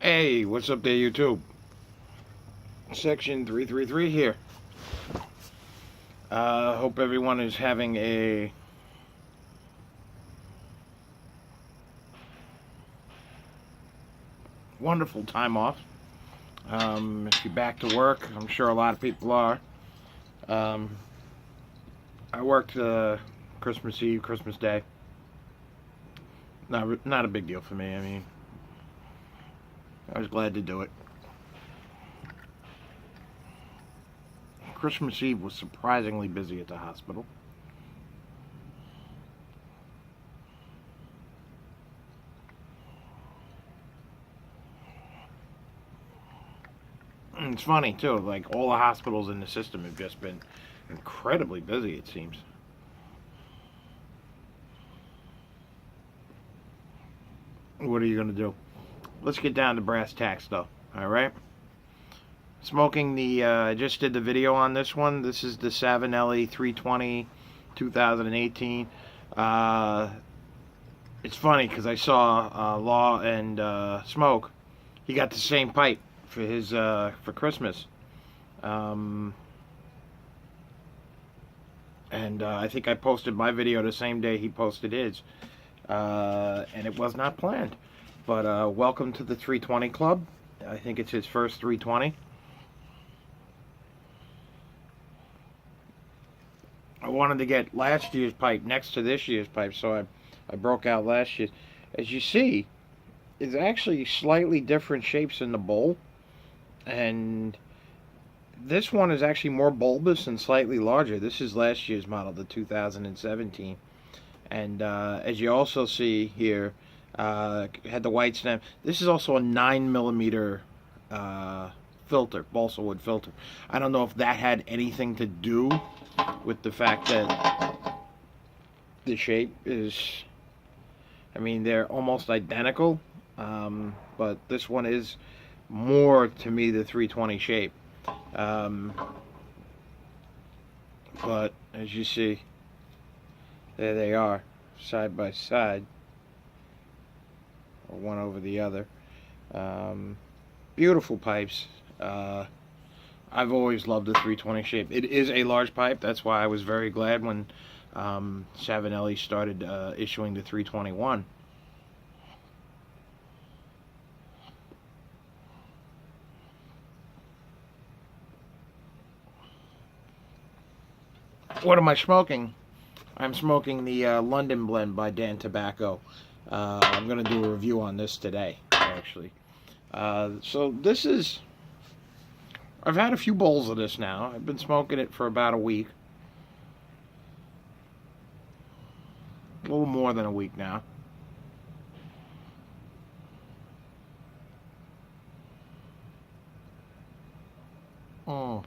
Hey, what's up there, YouTube? Section 333 here. Hope everyone is having a wonderful time off. If you're back to work, I'm sure a lot of people are. I worked Christmas Eve, Christmas Day. Not a big deal for me. I mean, I was glad to do it. Christmas Eve was surprisingly busy at the hospital. And it's funny too, like all the hospitals in the system have just been incredibly busy, it seems. What are you going to do? Let's get down to brass tacks though, alright? Smoking I just did the video on this one. This is the Savinelli 320 2018. It's funny because I saw Law and Smoke. He got the same pipe for his for Christmas. And I think I posted my video the same day he posted his. And it was not planned. But welcome to the 320 Club. I think it's his first 320. I wanted to get last year's pipe next to this year's pipe, so I broke out last year's. As you see, it's actually slightly different shapes in the bowl, and this one is actually more bulbous and slightly larger. This is last year's model, the 2017, and as you also see here, had the white stem. This is also a 9mm filter, balsa wood filter. I don't know if that had anything to do with the fact that the shape is, I mean, they're almost identical, but this one is more, to me, the 320 shape. But as you see, there they are, side by side, or one over the other. Beautiful pipes. I've always loved the 320 shape. It is a large pipe. That's why I was very glad when Savinelli started issuing the 321. What am I smoking? I'm smoking the London Blend by Dan Tobacco. I'm going to do a review on this today, actually. So this is... I've had a few bowls of this now. I've been smoking it for about a week. A little more than a week now. Oh.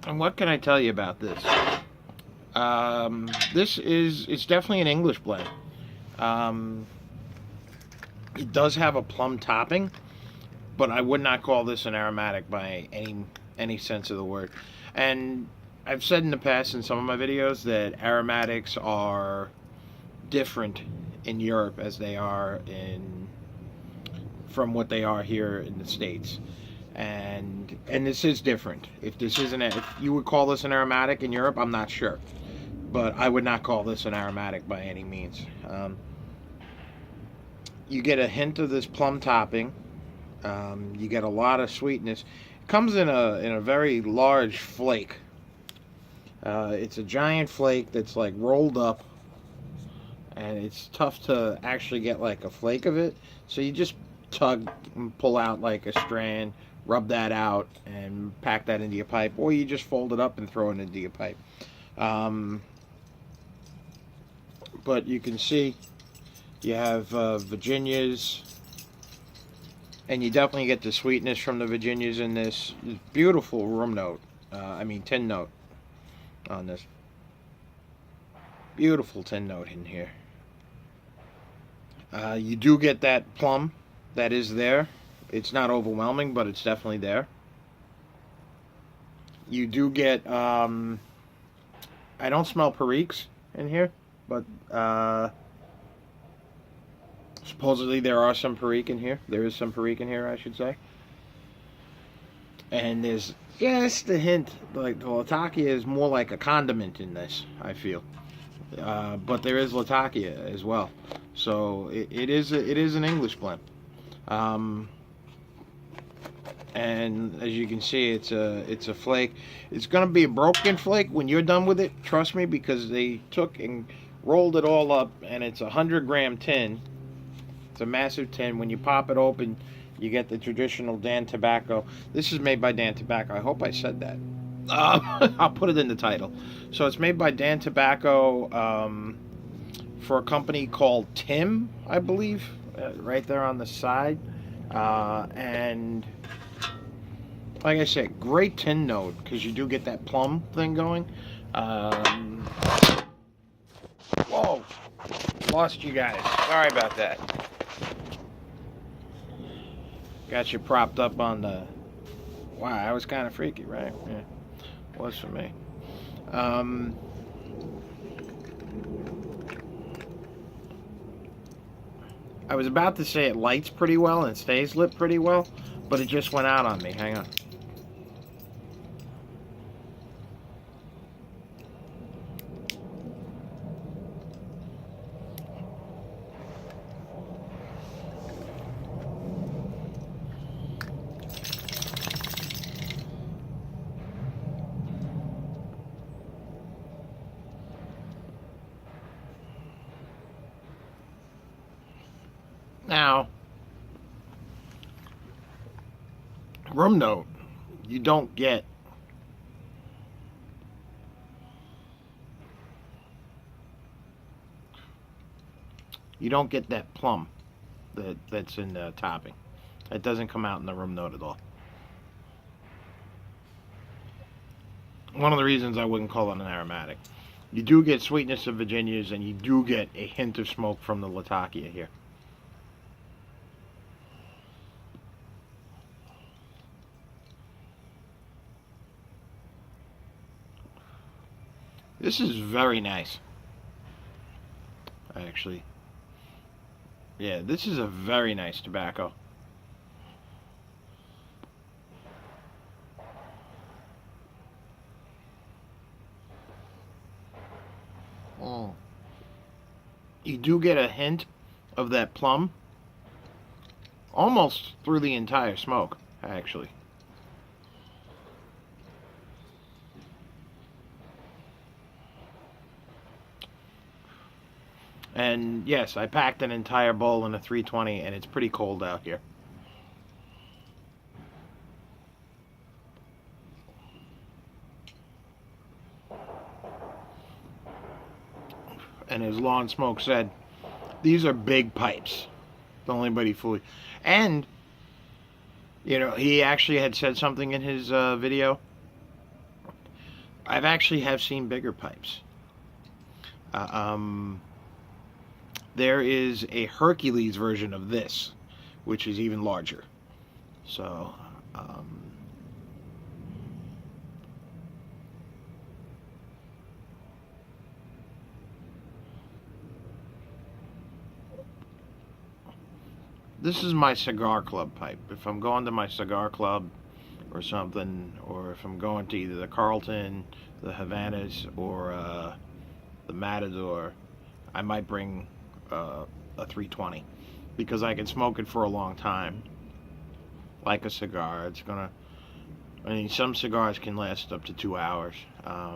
And what can I tell you about this? It's definitely an English blend. It does have a plum topping, but I would not call this an aromatic by any sense of the word. And I've said in the past in some of my videos that aromatics are different in Europe as they are from what they are here in the States. And this is different. If you would call this an aromatic in Europe, I'm not sure. But I would not call this an aromatic by any means. You get a hint of this plum topping. You get a lot of sweetness. It comes in a very large flake. It's a giant flake that's like rolled up, and it's tough to actually get like a flake of it. So you just tug and pull out like a strand, rub that out, and pack that into your pipe, or you just fold it up and throw it into your pipe. But you can see you have Virginias, and you definitely get the sweetness from the Virginias in this beautiful room note. Tin note on this. Beautiful tin note in here. You do get that plum that is there. It's not overwhelming, but it's definitely there. You do get, I don't smell periques in here, but Supposedly there are some Perique in here. There is some Perique in here, I should say. And there's just a hint, like the Latakia is more like a condiment in this, I feel. But there is Latakia as well. So it is an English blend. And as you can see, it's a flake. It's gonna be a broken flake when you're done with it. Trust me, because they took and rolled it all up, and it's a 100-gram tin. It's a massive tin. When you pop it open, you get the traditional Dan Tobacco. This is made by Dan Tobacco. I hope I said that. I'll put it in the title. So it's made by Dan Tobacco for a company called Tim, I believe, right there on the side. And like I said, great tin note, because you do get that plum thing going. Whoa, lost you guys. Sorry about that. Got you propped up on the... Wow, that was kind of freaky, right? Yeah, was for me. I was about to say it lights pretty well and stays lit pretty well, but it just went out on me. Hang on. Now, rum note, you don't get that plum that's in the topping. It doesn't come out in the rum note at all. One of the reasons I wouldn't call it an aromatic. You do get sweetness of Virginias, and you do get a hint of smoke from the Latakia here. This is very nice. Actually. Yeah, this is a very nice tobacco. Oh. You do get a hint of that plum almost through the entire smoke, actually. And yes, I packed an entire bowl in a 320, and it's pretty cold out here. And as Lawn Smoke said, these are big pipes. Don't let anybody fool you. And, you know, he actually had said something in his video. I've actually have seen bigger pipes. There is a Hercules version of this, which is even larger. So, this is my cigar club pipe. If I'm going to my cigar club or something, or if I'm going to either the Carlton, the Havanas, or the Matador, I might bring a 320, because I can smoke it for a long time, like a cigar. It's gonna... I mean, some cigars can last up to 2 hours. I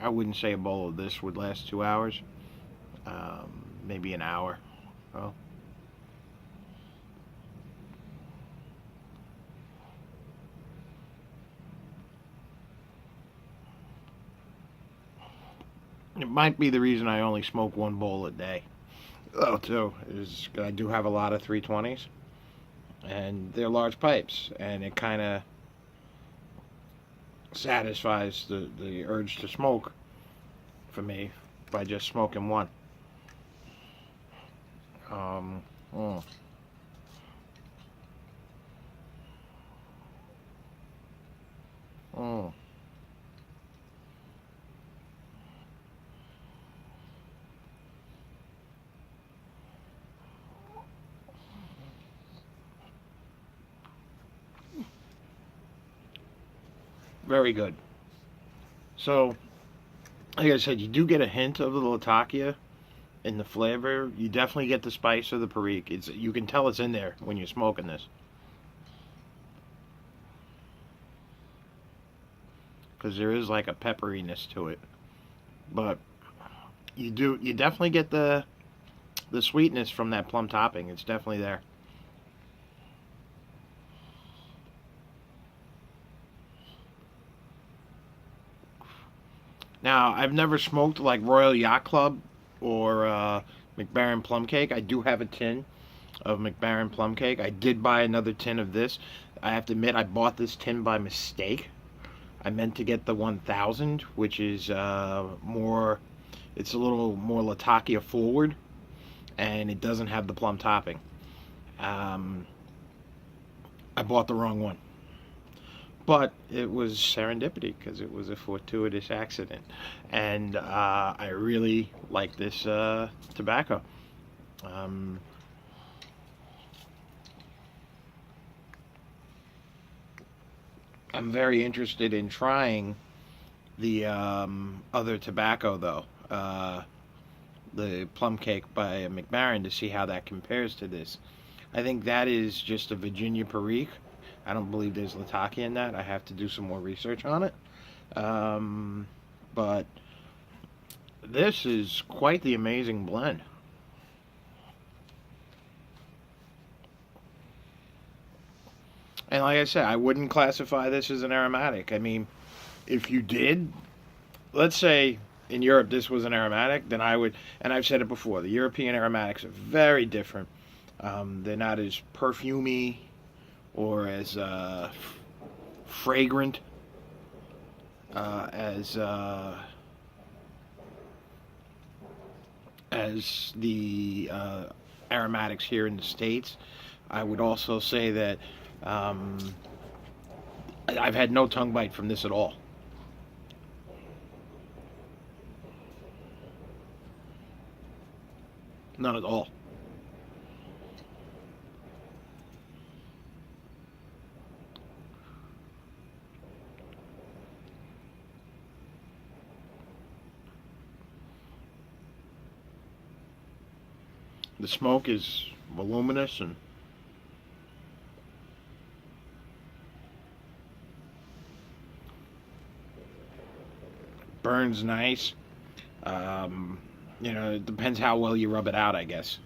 wouldn't say a bowl of this would last 2 hours. Maybe an hour. Well, it might be the reason I only smoke one bowl a day. Oh, too, is I do have a lot of 320s, and they're large pipes, and it kind of satisfies the urge to smoke for me by just smoking one. Mm. Mm. Very good. So, like I said, you do get a hint of the Latakia in the flavor. You definitely get the spice of the Perique. You can tell it's in there when you're smoking this, because there is like a pepperiness to it. But you definitely get the sweetness from that plum topping. It's definitely there. Now, I've never smoked like Royal Yacht Club or McBaron Plum Cake. I do have a tin of McBaron Plum Cake. I did buy another tin of this. I have to admit, I bought this tin by mistake. I meant to get the 1000, which is more, it's a little more Latakia forward, and it doesn't have the plum topping. Um, I bought the wrong one. But it was serendipity because it was a fortuitous accident. And I really like this tobacco. Um, I'm very interested in trying the other tobacco, though. The plum cake by McBaron, to see how that compares to this. I think that is just a Virginia Perique. I don't believe there's Latakia in that. I have to do some more research on it. But this is quite the amazing blend. And like I said, I wouldn't classify this as an aromatic. I mean, if you did, let's say in Europe this was an aromatic, then I would, and I've said it before, the European aromatics are very different. They're not as perfumey or as fragrant as the aromatics here in the States. I would also say that um, I've had no tongue bite from this at all. None at all. The smoke is voluminous and burns nice. It depends how well you rub it out, I guess.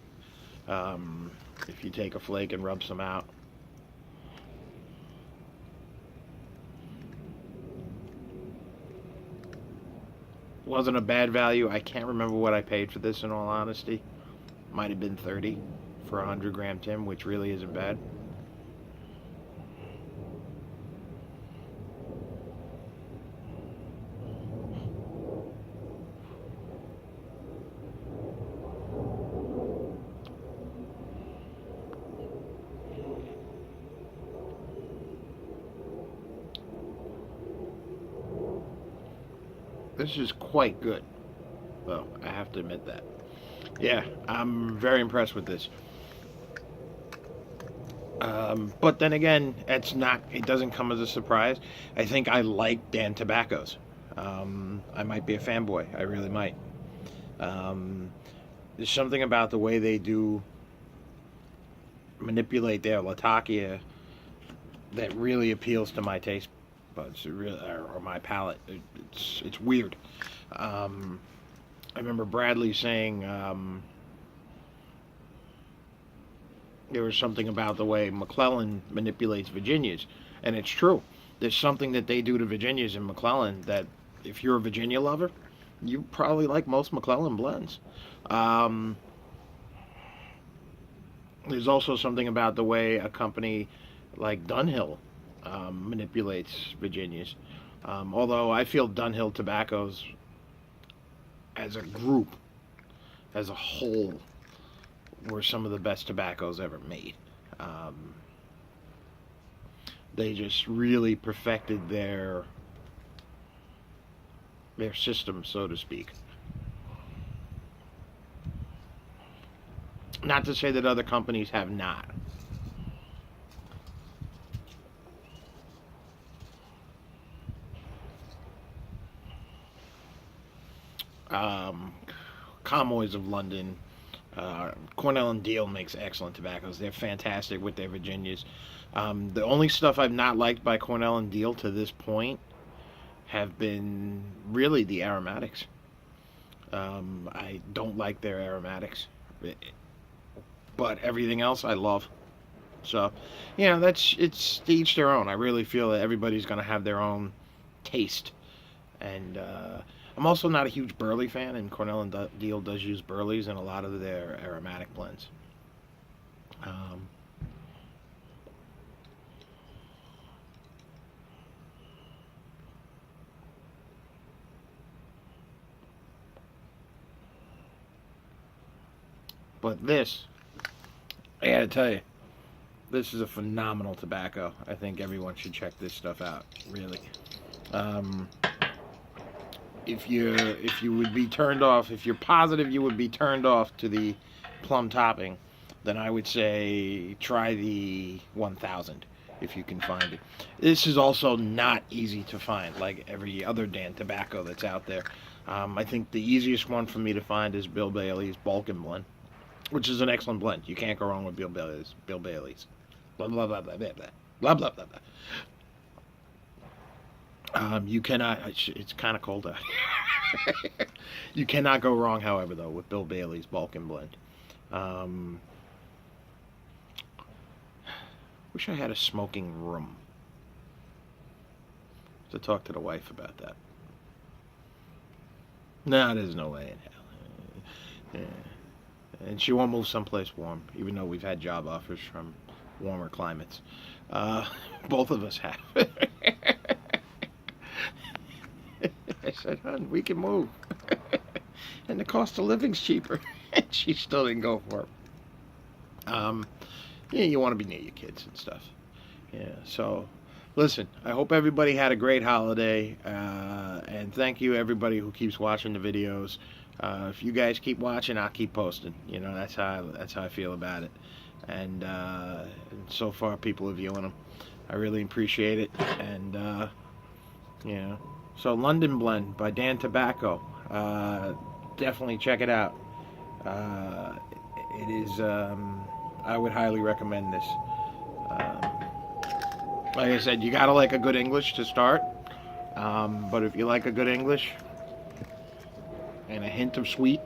Um, if you take a flake and rub some out. Wasn't a bad value. I can't remember what I paid for this in all honesty. Might have been 30 for a 100-gram tin, which really isn't bad. This is quite good, though. I have to admit that. Yeah, I'm very impressed with this. But then again, it's not. It doesn't come as a surprise. I think I like Dan Tobaccos. I might be a fanboy. I really might. Um, there's something about the way they do manipulate their Latakia that really appeals to my taste buds, or my palate. It's weird. Um, I remember Bradley saying there was something about the way McClellan manipulates Virginias, and it's true. There's something that they do to Virginias in McClellan that, if you're a Virginia lover, you probably like most McClellan blends. Um, there's also something about the way a company like Dunhill manipulates Virginias. Although I feel Dunhill tobaccos as a group, as a whole, were some of the best tobaccos ever made. Um, they just really perfected their system, so to speak. Not to say that other companies have not. Pomeroy's of London. Cornell and Deal makes excellent tobaccos. They're fantastic with their Virginias. The only stuff I've not liked by Cornell and Deal to this point have been really the aromatics. I don't like their aromatics, but everything else I love. So, it's to each their own. I really feel that everybody's going to have their own taste. And I'm also not a huge Burley fan, and Cornell and Deal does use Burleys in a lot of their aromatic blends. But this, I gotta tell you, this is a phenomenal tobacco. I think everyone should check this stuff out, really. If you would be turned off, if you're positive you would be turned off to the plum topping, then I would say try the 1000 if you can find it. This is also not easy to find, like every other Dan tobacco that's out there. I think the easiest one for me to find is Bill Bailey's Balkan Blend, which is an excellent blend. You can't go wrong with Bill Bailey's. Blah, blah, blah, blah, blah, blah. Blah, blah, blah, blah. You cannot, it's kind of cold out. You cannot go wrong, however, though, with Bill Bailey's Balkan Blend. Wish I had a smoking room to talk to the wife about that. No, there's no way in hell. Yeah. And she won't move someplace warm, even though we've had job offers from warmer climates. Both of us have. I said, hon, we can move. And the cost of living's cheaper. And she still didn't go for it. You want to be near your kids and stuff. Yeah, so, listen, I hope everybody had a great holiday. And thank you, everybody who keeps watching the videos. If you guys keep watching, I'll keep posting. That's how I feel about it. And so far, people are viewing them. I really appreciate it. And, so London Blend by Dan Tobacco. Definitely check it out. It is, I would highly recommend this. Like I said, you gotta like a good English to start. But if you like a good English and a hint of sweet,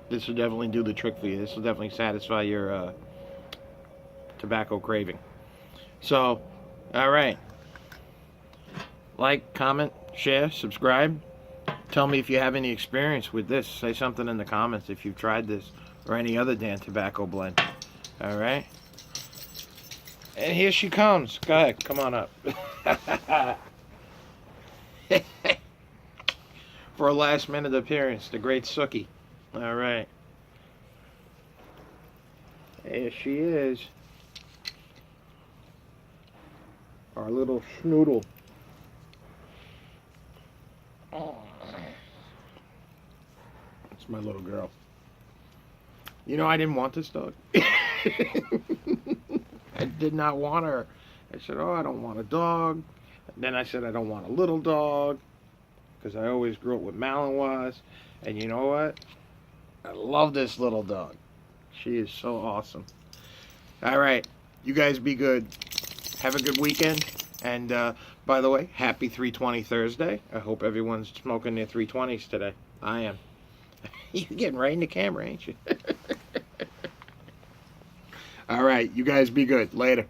this will definitely do the trick for you. This will definitely satisfy your tobacco craving. So, alright. Like, comment, share, subscribe. Tell me if you have any experience with this. Say something in the comments if you've tried this or any other Dan Tobacco blend. Alright? And here she comes. Go ahead, come on up. For a last minute appearance, the great Sookie. Alright. There she is. Our little schnoodle. It's my little girl. I didn't want this dog. I did not want her. I said, oh, I don't want a dog. And then I said, I don't want a little dog. Because I always grew up with Malinois. And you know what? I love this little dog. She is so awesome. Alright, you guys be good. Have a good weekend. And by the way, happy 320 Thursday. I hope everyone's smoking their 320s today. I am. You're getting right in the camera, ain't you? Alright, you guys be good. Later.